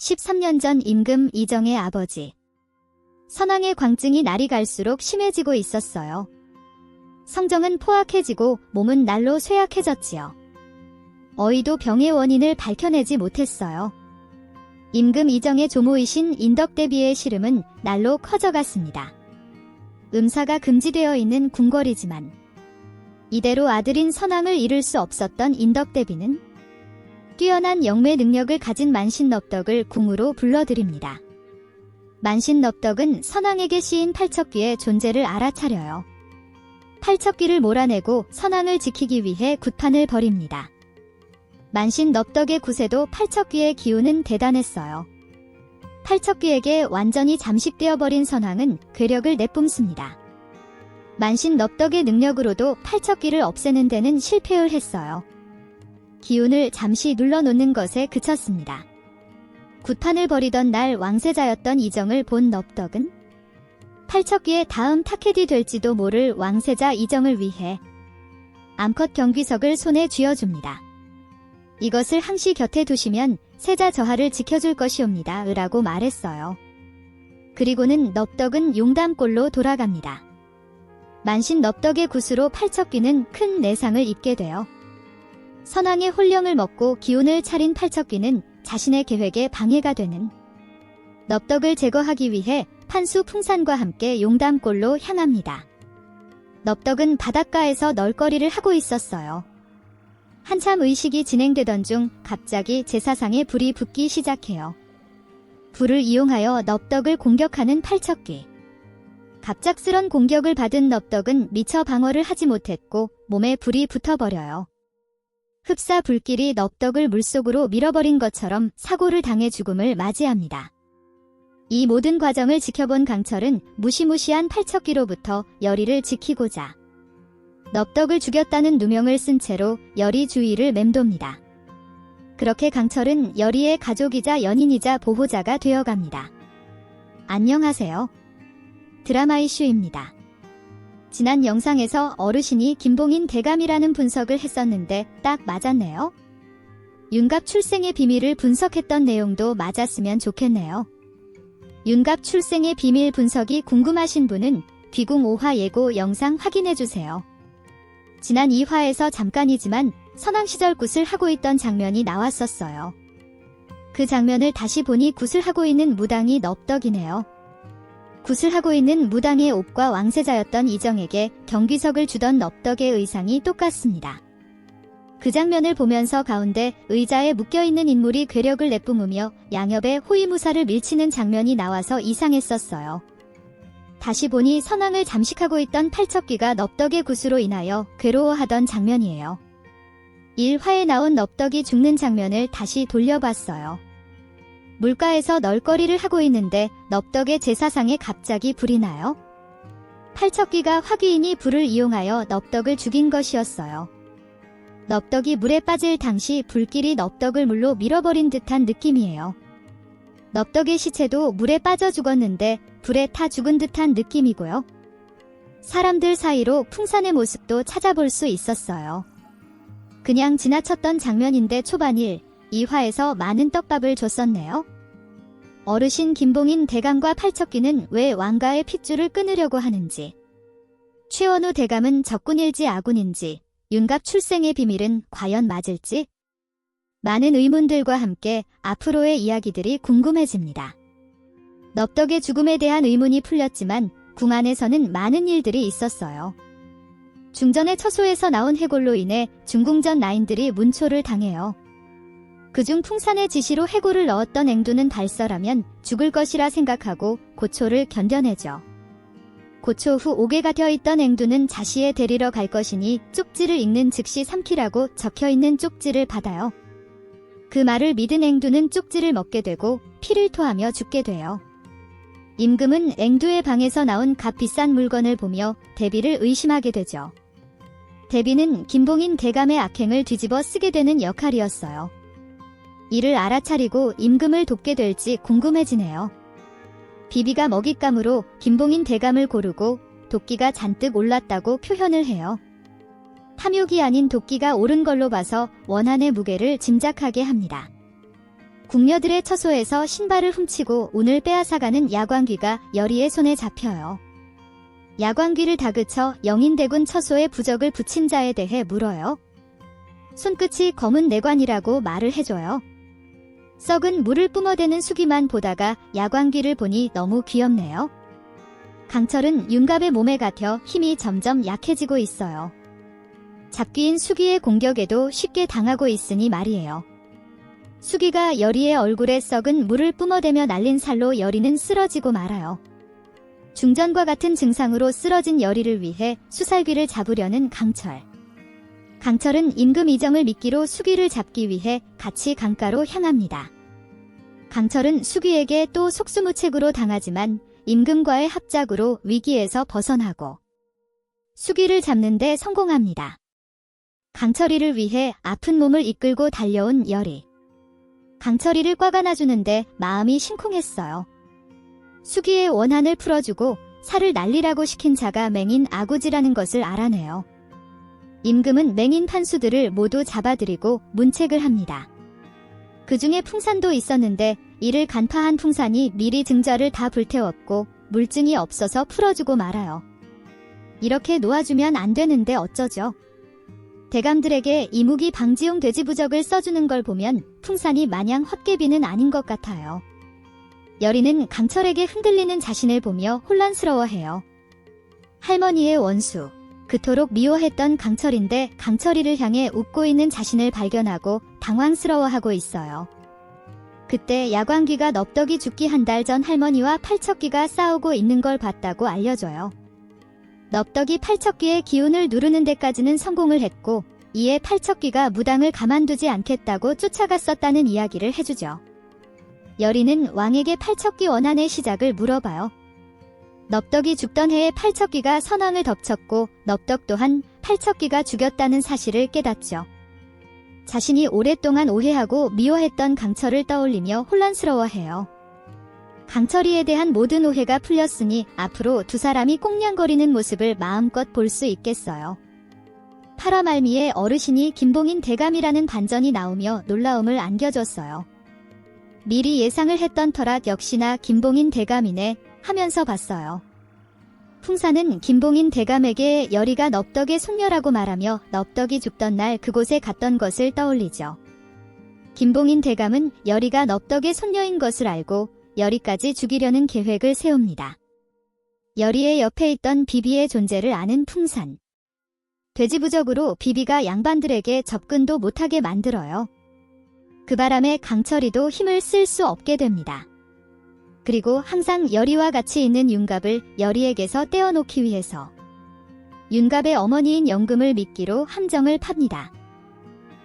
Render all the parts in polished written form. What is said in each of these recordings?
13년 전 임금 이정의 아버지. 선왕의 광증이 날이 갈수록 심해지고 있었어요. 성정은 포악해지고 몸은 날로 쇠약해졌지요. 어이도 병의 원인을 밝혀내지 못했어요. 임금 이정의 조모이신 인덕대비의 시름은 날로 커져갔습니다. 음사가 금지되어 있는 궁궐이지만 이대로 아들인 선왕을 잃을 수 없었던 인덕대비는 뛰어난 영매 능력을 가진 만신넙덕을 궁으로 불러들입니다. 만신넙덕은 선왕에게 씌인 팔척귀의 존재를 알아차려요. 팔척귀를 몰아내고 선왕을 지키기 위해 굿판을 벌입니다. 만신넙덕의 구세도 팔척귀의 기운은 대단했어요. 팔척귀에게 완전히 잠식되어 버린 선왕은 괴력을 내뿜습니다. 만신넙덕의 능력으로도 팔척귀를 없애는 데는 실패를 했어요. 기운을 잠시 눌러놓는 것에 그쳤습니다. 굿판을 벌이던 날 왕세자였던 이정을 본 넙덕은 팔척귀의 다음 타켓이 될지도 모를 왕세자 이정을 위해 암컷 경비석을 손에 쥐어줍니다. 이것을 항시 곁에 두시면 세자 저하를 지켜줄 것이옵니다. 라고 말했어요. 그리고는 넙덕은 용담골로 돌아갑니다. 만신 넙덕의 굿으로 팔척귀는 큰 내상을 입게 돼요. 선왕의 혼령을 먹고 기운을 차린 팔척귀는 자신의 계획에 방해가 되는 넙덕을 제거하기 위해 판수 풍산과 함께 용담골로 향합니다. 넙덕은 바닷가에서 널거리를 하고 있었어요. 한참 의식이 진행되던 중 갑자기 제사상에 불이 붙기 시작해요. 불을 이용하여 넙덕을 공격하는 팔척귀. 갑작스런 공격을 받은 넙덕은 미처 방어를 하지 못했고 몸에 불이 붙어버려요. 흡사 불길이 넙덕을 물속으로 밀어버린 것처럼 사고를 당해 죽음을 맞이합니다. 이 모든 과정을 지켜본 강철은 무시무시한 팔척귀로부터 여리를 지키고자 넙덕을 죽였다는 누명을 쓴 채로 여리 주위를 맴돕니다. 그렇게 강철은 여리의 가족이자 연인이자 보호자가 되어갑니다. 안녕하세요. 드라마 이슈입니다. 지난 영상에서 어르신이 김봉인 대감이라는 분석을 했었는데 딱 맞았네요. 윤갑 출생의 비밀을 분석했던 내용도 맞았으면 좋겠네요. 윤갑 출생의 비밀 분석이 궁금하신 분은 귀궁 5화 예고 영상 확인해주세요. 지난 2화에서 잠깐이지만 선왕 시절 굿을 하고 있던 장면이 나왔었어요. 그 장면을 다시 보니 굿을 하고 있는 무당이 넙덕이네요. 굿을 하고 있는 무당의 옥과 왕세자였던 이정에게 경비석을 주던 넙덕의 의상이 똑같습니다. 그 장면을 보면서 가운데 의자에 묶여있는 인물이 괴력을 내뿜으며 양옆에 호위무사를 밀치는 장면이 나와서 이상했었어요. 다시 보니 선왕을 잠식하고 있던 팔척귀가 넙덕의 굿으로 인하여 괴로워하던 장면이에요. 1화에 나온 넙덕이 죽는 장면을 다시 돌려봤어요. 물가에서 널거리를 하고 있는데 넙덕의 제사상에 갑자기 불이 나요. 팔척귀가 화귀인이 불을 이용하여 넙덕을 죽인 것이었어요. 넙덕이 물에 빠질 당시 불길이 넙덕을 물로 밀어버린 듯한 느낌이에요. 넙덕의 시체도 물에 빠져 죽었는데 불에 타 죽은 듯한 느낌이고요. 사람들 사이로 풍산의 모습도 찾아볼 수 있었어요. 그냥 지나쳤던 장면인데 초반 1, 2화에서 많은 떡밥을 줬었네요. 어르신 김봉인 대감과 팔척귀는 왜 왕가의 핏줄을 끊으려고 하는지, 최원우 대감은 적군일지 아군인지, 윤갑 출생의 비밀은 과연 맞을지, 많은 의문들과 함께 앞으로의 이야기들이 궁금해집니다. 넙덕의 죽음에 대한 의문이 풀렸지만 궁 안에서는 많은 일들이 있었어요. 중전의 처소에서 나온 해골로 인해 중궁전 라인들이 문초를 당해요. 그중 풍산의 지시로 해골을 넣었던 앵두는 발설하면 죽을 것이라 생각하고 고초를 견뎌내죠. 고초 후 옥에 갇혀있던 앵두는 자시에 데리러 갈 것이니 쪽지를 읽는 즉시 삼키라고 적혀있는 쪽지를 받아요. 그 말을 믿은 앵두는 쪽지를 먹게 되고 피를 토하며 죽게 돼요. 임금은 앵두의 방에서 나온 값비싼 물건을 보며 대비를 의심하게 되죠. 대비는 김봉인 대감의 악행을 뒤집어 쓰게 되는 역할이었어요. 이를 알아차리고 임금을 돕게 될지 궁금해지네요. 비비가 먹잇감으로 김봉인 대감을 고르고 도끼가 잔뜩 올랐다고 표현을 해요. 탐욕이 아닌 도끼가 오른 걸로 봐서 원한의 무게를 짐작하게 합니다. 궁녀들의 처소에서 신발을 훔치고 운을 빼앗아가는 야광귀가 여리의 손에 잡혀요. 야광귀를 다그쳐 영인대군 처소에 부적을 붙인 자에 대해 물어요. 손끝이 검은 내관이라고 말을 해줘요. 썩은 물을 뿜어대는 수기만 보다가 야광귀를 보니 너무 귀엽네요. 강철은 윤갑의 몸에 갇혀 힘이 점점 약해지고 있어요. 잡귀인 수기의 공격에도 쉽게 당하고 있으니 말이에요. 수기가 여리의 얼굴에 썩은 물을 뿜어대며 날린 살로 여리는 쓰러지고 말아요. 중전과 같은 증상으로 쓰러진 여리를 위해 수살귀를 잡으려는 강철. 강철은 임금 이정을 미끼로 수기를 잡기 위해 같이 강가로 향합니다. 강철은 수기에게 또 속수무책으로 당하지만 임금과의 합작으로 위기에서 벗어나고 수기를 잡는 데 성공합니다. 강철이를 위해 아픈 몸을 이끌고 달려온 여리. 강철이를 꽉 안아주는데 마음이 심쿵했어요. 수기의 원한을 풀어주고 살을 날리라고 시킨 자가 맹인 아구지라는 것을 알아내요. 임금은 맹인 판수들을 모두 잡아들이고 문책을 합니다. 그 중에 풍산도 있었는데 이를 간파한 풍산이 미리 증자를 다 불태웠고 물증이 없어서 풀어주고 말아요. 이렇게 놓아주면 안 되는데 어쩌죠? 대감들에게 이무기 방지용 돼지부적을 써주는 걸 보면 풍산이 마냥 헛개비는 아닌 것 같아요. 여리는 강철에게 흔들리는 자신을 보며 혼란스러워해요. 할머니의 원수, 그토록 미워했던 강철인데 강철이를 향해 웃고 있는 자신을 발견하고 당황스러워하고 있어요. 그때 야광귀가 넙덕이 죽기 한 달 전 할머니와 팔척귀가 싸우고 있는 걸 봤다고 알려줘요. 넙덕이 팔척귀의 기운을 누르는 데까지는 성공을 했고 이에 팔척귀가 무당을 가만두지 않겠다고 쫓아갔었다는 이야기를 해주죠. 여리는 왕에게 팔척귀 원한의 시작을 물어봐요. 넙덕이 죽던 해에 팔척귀가 선왕을 덮쳤고 넙덕 또한 팔척귀가 죽였다는 사실을 깨닫죠. 자신이 오랫동안 오해하고 미워했던 강철을 떠올리며 혼란스러워해요. 강철이에 대한 모든 오해가 풀렸으니 앞으로 두 사람이 꽁냥거리는 모습을 마음껏 볼 수 있겠어요. 8화 말미에 어르신이 김봉인 대감이라는 반전이 나오며 놀라움을 안겨줬어요. 미리 예상을 했던 터라 역시나 김봉인 대감이네 하면서 봤어요. 풍사는 김봉인 대감에게 여리가 넙덕의 손녀라고 말하며 넙덕이 죽던 날 그곳에 갔던 것을 떠올리죠. 김봉인 대감은 여리가 넙덕의 손녀인 것을 알고 여리까지 죽이려는 계획을 세웁니다. 여리의 옆에 있던 비비의 존재를 아는 풍산. 돼지부적으로 비비가 양반들에게 접근도 못하게 만들어요. 그 바람에 강철이도 힘을 쓸 수 없게 됩니다. 그리고 항상 여리와 같이 있는 윤갑을 여리에게서 떼어놓기 위해서 윤갑의 어머니인 영금을 미끼로 함정을 팝니다.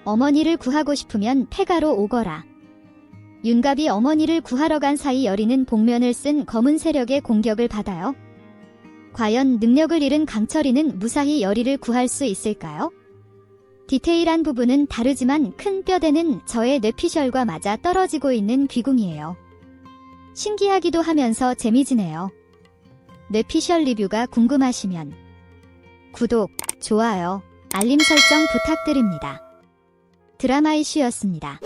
어머니를 구하고 싶으면 폐가로 오거라. 윤갑이 어머니를 구하러 간 사이 여리는 복면을 쓴 검은 세력의 공격을 받아요. 과연 능력을 잃은 강철이는 무사히 여리를 구할 수 있을까요? 디테일한 부분은 다르지만 큰 뼈대는 저의 뇌피셜과 맞아 떨어지고 있는 귀궁이에요. 신기하기도 하면서 재미지네요. 뇌피셜 리뷰가 궁금하시면 구독, 좋아요, 알림 설정 부탁드립니다. 드라마 이슈였습니다.